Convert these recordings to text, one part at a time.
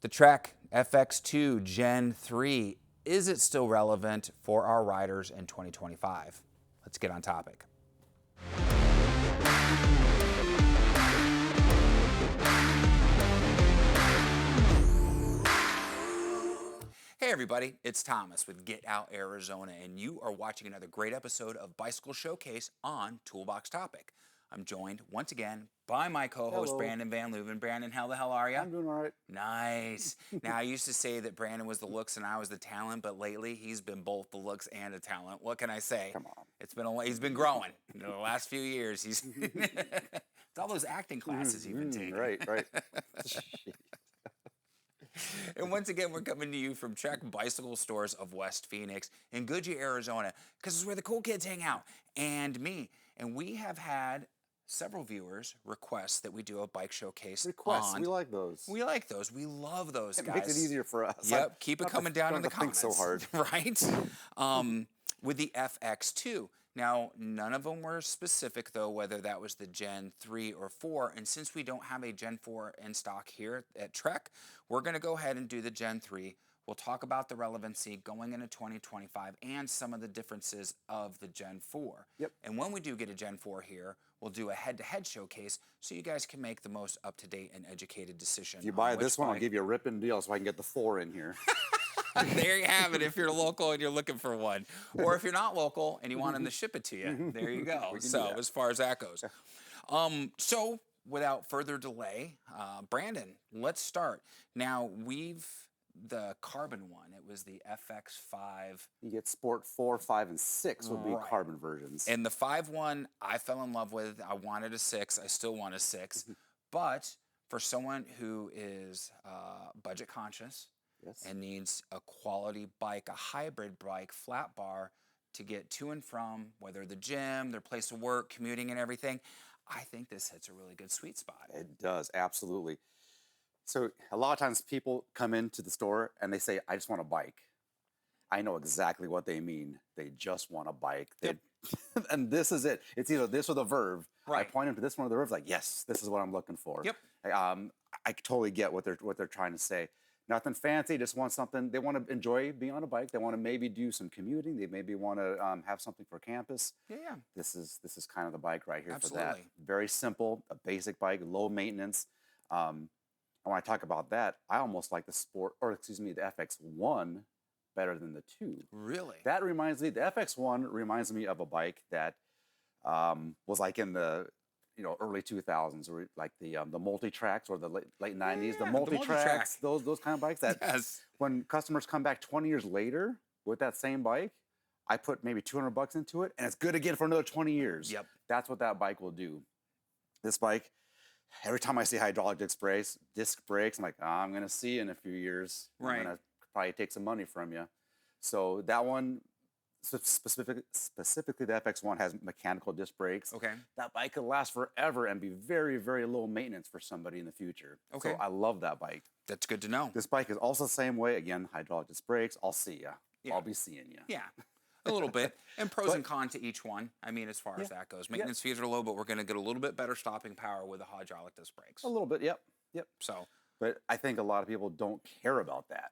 The Trek FX2 Gen 3, is it still relevant for our riders in 2025? Let's get on topic. Hey everybody, it's Thomas with Get Out Arizona, and you are watching another great episode of Bicycle Showcase on Toolbox Topic. I'm joined once again by my co-host, Hello. Brandon Van Leuven. Brandon, how the hell are you? I'm doing all right. Nice. Now, I used to say that Brandon was the looks and I was the talent, but lately he's been both the looks and a talent. What can I say? Come on. It's been he's been growing. The last few years, he's it's all those acting classes you've been taking. Right. And once again, we're coming to you from Trek Bicycle Stores of West Phoenix in Goodyear, Arizona, because it's where the cool kids hang out, and me. And we have had several viewers request that we do a bike showcase Requests. on. We like those. We like those. We love those, It guys. makes it easier for us. Yep. Keep it coming down in the don't have to comments. think so hard. Right? With the FX2. Now, none of them were specific, though, whether that was the Gen 3 or 4. And since we don't have a Gen 4 in stock here at Trek, we're going to go ahead and do the Gen 3. We'll talk about the relevancy going into 2025 and some of the differences of the Gen 4. Yep. And when we do get a Gen 4 here, we'll do a head-to-head showcase so you guys can make the most up-to-date and educated decision. If you buy this one, I'll give you a ripping deal so I can get the 4 in here. There you have it if you're local and you're looking for one. Or if you're not local and you want them to ship it to you, there you go. So as far as that goes. So without further delay, Brandon, let's start. Now, the carbon one, it was the FX5. You get Sport 4, 5, and 6 would be Right. carbon versions. And the 5 one, I fell in love with. I wanted a 6. I still want a 6. But for someone who is budget conscious, Yes. and needs a quality bike, a hybrid bike, flat bar, to get to and from, whether the gym, their place of work, commuting and everything, I think this hits a really good sweet spot. It does, absolutely. So a lot of times people come into the store and they say, I just want a bike. I know exactly what they mean. They just want a bike. Yep. And this is it. It's either this or the Verve. Right. I point them to this one or the Verve, like, yes, this is what I'm looking for. Yep. I totally get what they're trying to say. Nothing fancy, just want something. They want to enjoy being on a bike. They want to maybe do some commuting. They maybe want to have something for campus. Yeah. This is kind of the bike right here for that. Absolutely. Very simple, a basic bike, low maintenance. And when I talk about that, I almost like the FX1 better than the 2. Really? The FX1 reminds me of a bike that was like in the early 2000s, or like the multi-tracks, or the late 90s, the Yeah, the multi-tracks, those kind of bikes that Yes. when customers come back 20 years later with that same bike, I put maybe $200 into it and it's good again for another 20 years. Yep. That's what that bike will do. This bike, every time I see hydraulic disc brakes, I'm like, I'm going to see you in a few years. Right. I'm going to probably take some money from you. So that one, specifically the FX1, has mechanical disc brakes. Okay. That bike could last forever and be very, very low maintenance for somebody in the future. Okay. So I love that bike. That's good to know. This bike is also the same way. Again, hydraulic disc brakes. I'll see ya. Yeah. I'll be seeing you. Yeah. A little bit. And pros and cons to each one. I mean, as far as Yeah. that goes. Maintenance fees are low, but we're going to get a little bit better stopping power with the hydraulic disc brakes. A little bit. Yep. So But I think a lot of people don't care about that.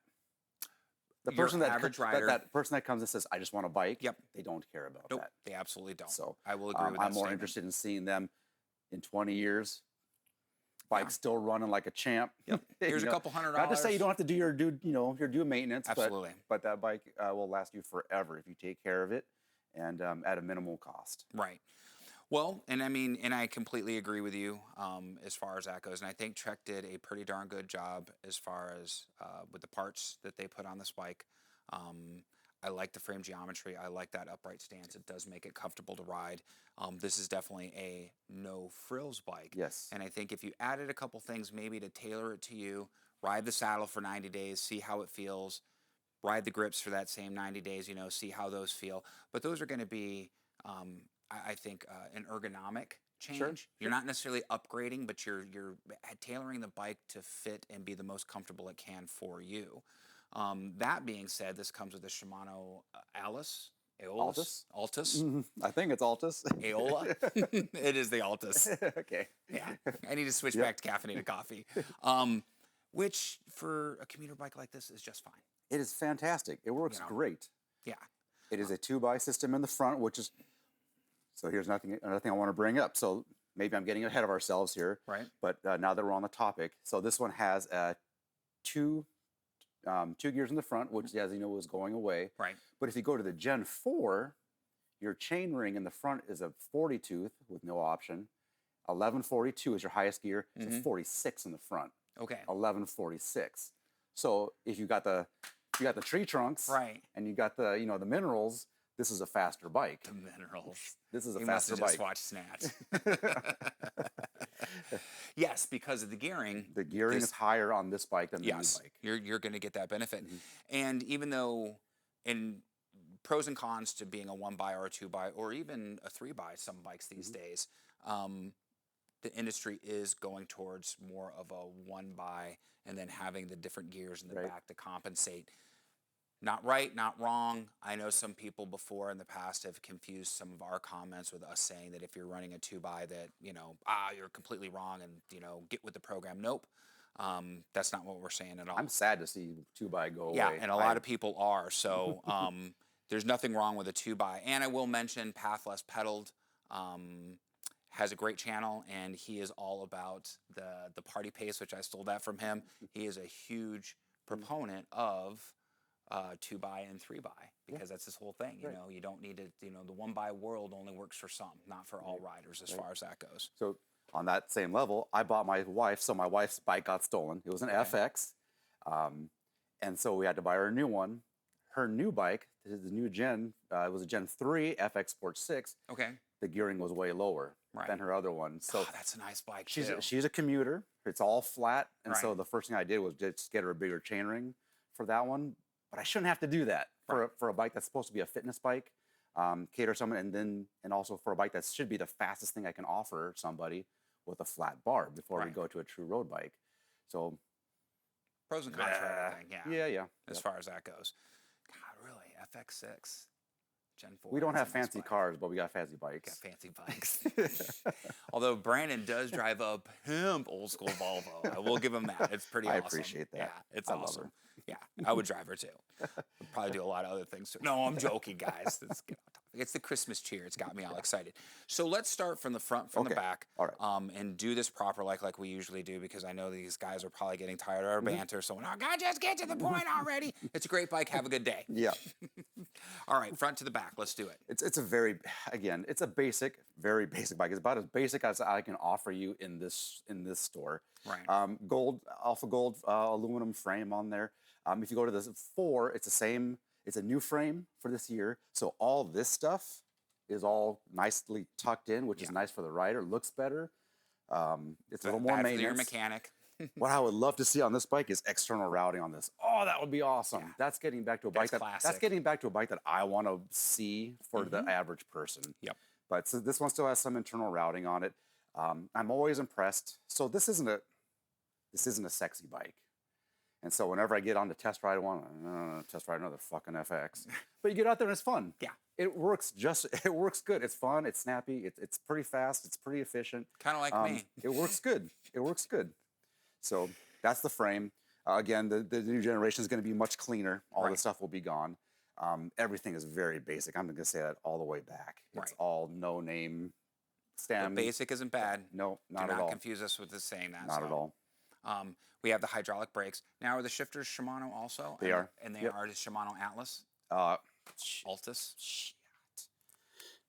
The Your person that average rider- that person that comes and says, I just want a bike. Yep. They don't care about nope, that. they absolutely don't. So I will agree with that I'm more statement. interested in seeing them in 20 years. Bike still running like a champ. Yep. Here's a couple $100. Not to say you don't have to do your due maintenance. Absolutely. But that bike will last you forever if you take care of it, and at a minimal cost. Right. Well, and I mean, and I completely agree with you as far as that goes. And I think Trek did a pretty darn good job as far as with the parts that they put on this bike. I like the frame geometry. I like that upright stance. It does make it comfortable to ride. This is definitely a no-frills bike. Yes. And I think if you added a couple things maybe to tailor it to you, ride the saddle for 90 days, see how it feels, ride the grips for that same 90 days, see how those feel. But those are going to be, I think, an ergonomic change. Sure. You're not necessarily upgrading, but you're tailoring the bike to fit and be the most comfortable it can for you. That being said, this comes with a Shimano Altus. I think it's Altus. Aola. It is the Altus. Okay. Yeah, I need to switch Yep. back to caffeinated coffee. which for a commuter bike like this is just fine. It is fantastic. It works great. Yeah. It is a 2x system in the front, which is, so here's another thing I want to bring up. So maybe I'm getting ahead of ourselves here. Right. But now that we're on the topic, so this one has two gears in the front, which, as you know, is going away. Right. But if you go to the Gen 4, your chain ring in the front is a 40 tooth with no option. 1142 is your highest gear. It's a 46 in the front. Okay. 1146. So if you got the tree trunks, right, and you got the the minerals, this is a faster bike. The minerals. This is a you faster must have bike. just watched Snatch. Yes, because of the gearing. The gearing is higher on this bike than the new bike. You're going to get that benefit. And even though in pros and cons to being a 1x or a 2x or even a 3x, some bikes these days, the industry is going towards more of a 1x and then having the different gears in the back to compensate. Not right, not wrong. I know some people before in the past have confused some of our comments with us saying that if you're running a 2x that, you're completely wrong and, get with the program. Nope. That's not what we're saying at all. I'm sad to see 2x go away. Yeah, and a lot of people are. So there's nothing wrong with a 2x. And I will mention Path Less Pedaled has a great channel, and he is all about the party pace, which I stole that from him. He is a huge proponent of 2x and 3x because that's this whole thing. You don't need it. The 1x world only works for some, not for all riders as far as that goes. So on that same level, I bought my wife. So my wife's bike got stolen. It was an FX, and so we had to buy her a new one. Her new bike, the new Gen, it was a Gen 3 FX Sport 6. Okay. The gearing was way lower than her other one. So that's a nice bike. She's a commuter. It's all flat, and so the first thing I did was just get her a bigger chainring for that one. But I shouldn't have to do that for a bike that's supposed to be a fitness bike, cater someone, and also for a bike that should be the fastest thing I can offer somebody with a flat bar before we go to a true road bike. So pros and cons for everything. Yeah. As far as that goes, God, really, FX6, Gen 4. We don't have fancy cars, but we got fancy bikes. Got fancy bikes. Although Brandon does drive a pimp old school Volvo, I will give him that. It's pretty awesome. I appreciate that. Yeah, it's I awesome. love her. Yeah, I would drive her too. I'd probably do a lot of other things too. No, I'm joking, guys. It's the Christmas cheer. It's got me all excited. So let's start from the front, from the back, all right. and do this proper like we usually do, because I know these guys are probably getting tired of our banter. So, oh God, just get to the point already. It's a great bike. Have a good day. Yeah. All right, front to the back. Let's do it. It's a very very basic bike. It's about as basic as I can offer you in this store. Right. Gold, alpha gold aluminum frame on there. If you go to the 4, it's the same. It's a new frame for this year. So all this stuff is all nicely tucked in, which is nice for the rider. Looks better. It's a little more maintenance. For your mechanic. What I would love to see on this bike is external routing on this. Oh, that would be awesome. Yeah. That's getting back to a bike that's getting back to a bike that I want to see for the average person. Yep. But so this one still has some internal routing on it. I'm always impressed. So this isn't a sexy bike. And so whenever I get on to test ride one, test ride another fucking FX. But you get out there and it's fun. Yeah. It works good. It's fun. It's snappy. It's pretty fast. It's pretty efficient. Kind of like me. It works good. It works good. So that's the frame. Again, the new generation is going to be much cleaner. All the stuff will be gone. Everything is very basic. I'm going to say that all the way back. It's all no name stem. But basic isn't bad. No, not Do at all. not confuse us with the saying that. Not at all. We have the hydraulic brakes. Now, are the shifters Shimano also? They are. And they are the Shimano Atlas? Altus? Shit.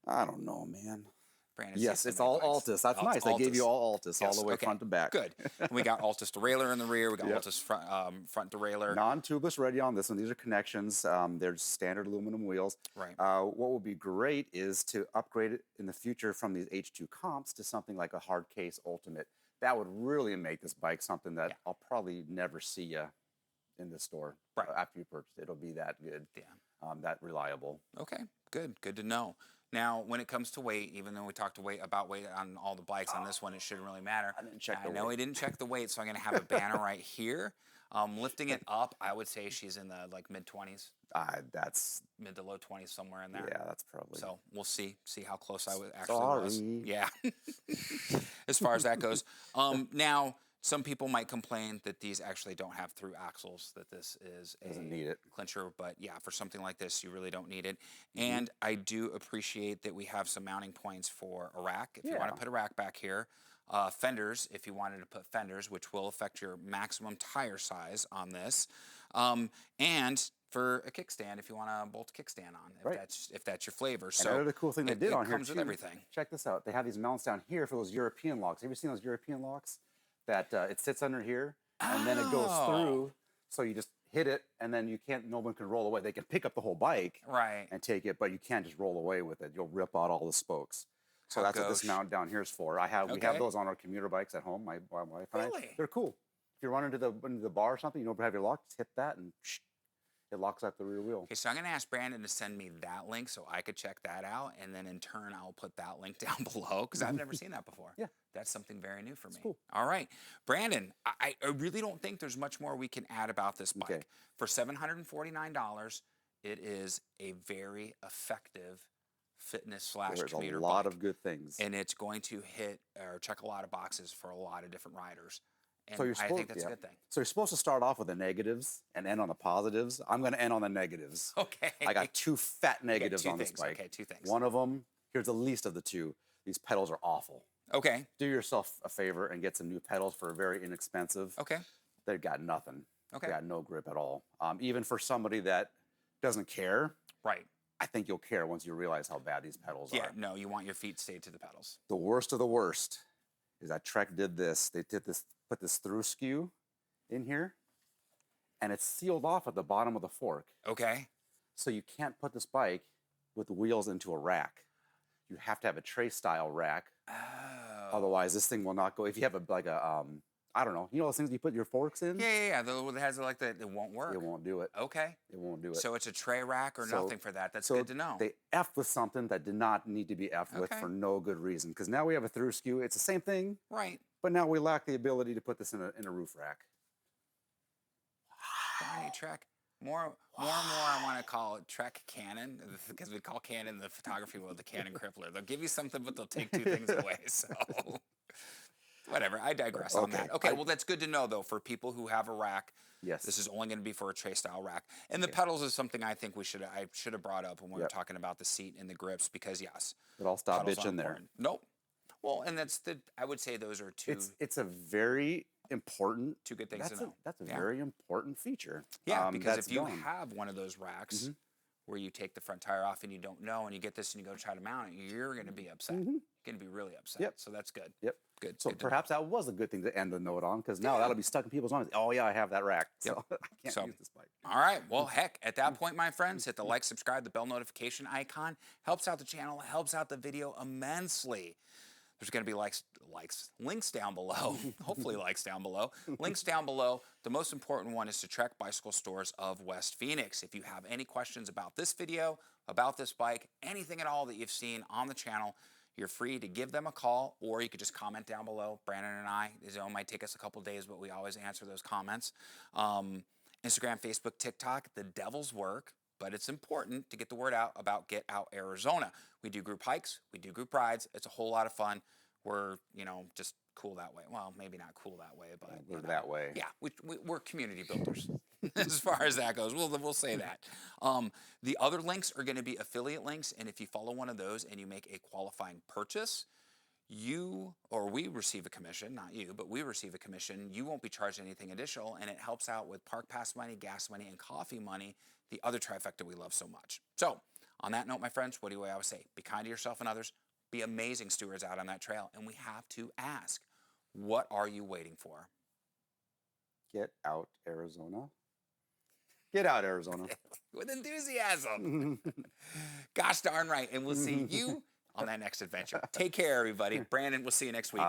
I don't know, man. Brandon, yes, it's all Altus. That's nice. They gave you all Altus, all the way front to back. Good. And we got Altus derailleur in the rear. We got Altus front derailleur. Non-tubeless ready on this one. These are connections. They're standard aluminum wheels. Right. What would be great is to upgrade it in the future from these H2 comps to something like a hard case Ultimate. That would really make this bike something that I'll probably never see you in the store after you purchase it. It'll be that good, that reliable. Okay, good. Good to know. Now, when it comes to weight, even though we talked about weight on all the bikes, on this one it shouldn't really matter. I didn't check the weight. I know he didn't check the weight, so I'm going to have a banner right here. Lifting it up, I would say she's in the mid-20s. That's mid to low 20s, somewhere in there. Yeah, that's probably. So we'll see how close I actually was. Yeah, as far as that goes. Now, Some people might complain that these actually don't have through axles, that this is Doesn't need it. clincher, but yeah, for something like this, you really don't need it. And I do appreciate that we have some mounting points for a rack. If you want to put a rack back here, fenders, if you wanted to put fenders, which will affect your maximum tire size on this, and for a kickstand, if you want to bolt a kickstand on, if that's your flavor. So another cool thing they did on here comes with everything. Check this out. They have these mounts down here for those European locks. Have you seen those European locks? That it sits under here and then it goes through, so you just hit it and then no one can roll away. They can pick up the whole bike and take it, but you can't just roll away with it. You'll rip out all the spokes. So that's what this mount down here is for. We have those on our commuter bikes at home. My wife and I. They're cool. If you run into the bar or something, you don't have your lock, just hit that and it locks up the rear wheel. Okay, so I'm going to ask Brandon to send me that link so I could check that out, and then in turn I'll put that link down below because I've never seen that before. Yeah. That's something very new for me. Cool. All right. Brandon, I really don't think there's much more we can add about this bike. Okay. For $749, it is a very effective fitness / commuter bike. There's a lot of good things. And it's going to hit or check a lot of boxes for a lot of different riders. And So I think that's a good thing. So you're supposed to start off with the negatives and end on the positives. I'm going to end on the negatives. Okay. I got 2 fat negatives on this bike. Okay, 2 things. One of them, here's the least of the 2. These pedals are awful. Okay. Do yourself a favor and get some new pedals for very inexpensive. Okay. They've got nothing. Okay. They got no grip at all. Even for somebody that doesn't care, Right. I think you'll care once you realize how bad these pedals Yeah, are. no, you want your feet stayed to the pedals. The worst of the worst is that Trek did this. They put this through skew in here, and it's sealed off at the bottom of the fork. Okay. So you can't put this bike with the wheels into a rack. You have to have a tray style rack. Oh. Otherwise, this thing will not go. If you have I don't know, you know those things you put your forks in? Yeah. It has like that. It won't work. It won't do it. Okay. It won't do it. So it's a tray rack or nothing for that. That's so good to know. They effed with something that did not need to be effed with for no good reason. Because now we have a through skew. It's the same thing. Right. But now we lack the ability to put this in a roof rack. Darn it, Trek. More and more I want to call it Trek Canon, because we call Canon the photography world the Canon crippler. They'll give you something, but they'll take 2 things away. So whatever, I digress on that. Okay, well, that's good to know, though, for people who have a rack. Yes. This is only going to be for a tray-style rack. And the pedals is something I think I should have brought up when we were talking about the seat and the grips, because, yes. But I'll stop bitching there. Nope. Well, and I would say those are 2. It's a very important. 2 good things to know. That's a very important feature. Yeah, because if you have one of those racks where you take the front tire off and you don't know, and you get this and you go try to mount it, you're going to be upset. You're going to be really upset. Yep. So that's good. Yep. Good. So perhaps that was a good thing to end the note on, because now that'll be stuck in people's minds. Oh, yeah, I have that rack. So I can't use this bike. All right. Well, heck, at that point, my friends, hit the like, subscribe, the bell notification icon. Helps out the channel, helps out the video immensely. There's going to be links down below. Hopefully likes down below. Links down below. The most important one is to Trek Bicycle Stores of West Phoenix. If you have any questions about this video, about this bike, anything at all that you've seen on the channel, you're free to give them a call, or you could just comment down below. Brandon and I, it might take us a couple days, but we always answer those comments. Instagram, Facebook, TikTok, the devil's work. But it's important to get the word out about Get Out Arizona. We do group hikes, we do group rides. It's a whole lot of fun. We're, just cool that way. Well, maybe not cool that way, but we're that way. Yeah, we're community builders as far as that goes. We'll say that. The other links are going to be affiliate links, and if you follow one of those and you make a qualifying purchase, we receive a commission, not you, but we receive a commission. You won't be charged anything additional, and it helps out with park pass money, gas money, and coffee money, the other trifecta we love so much. So, on that note, my friends, what do I always say? Be kind to yourself and others. Be amazing stewards out on that trail. And we have to ask, what are you waiting for? Get out, Arizona. Get out, Arizona. With enthusiasm. Gosh darn right. And we'll see you on that next adventure. Take care, everybody. Brandon, we'll see you next week.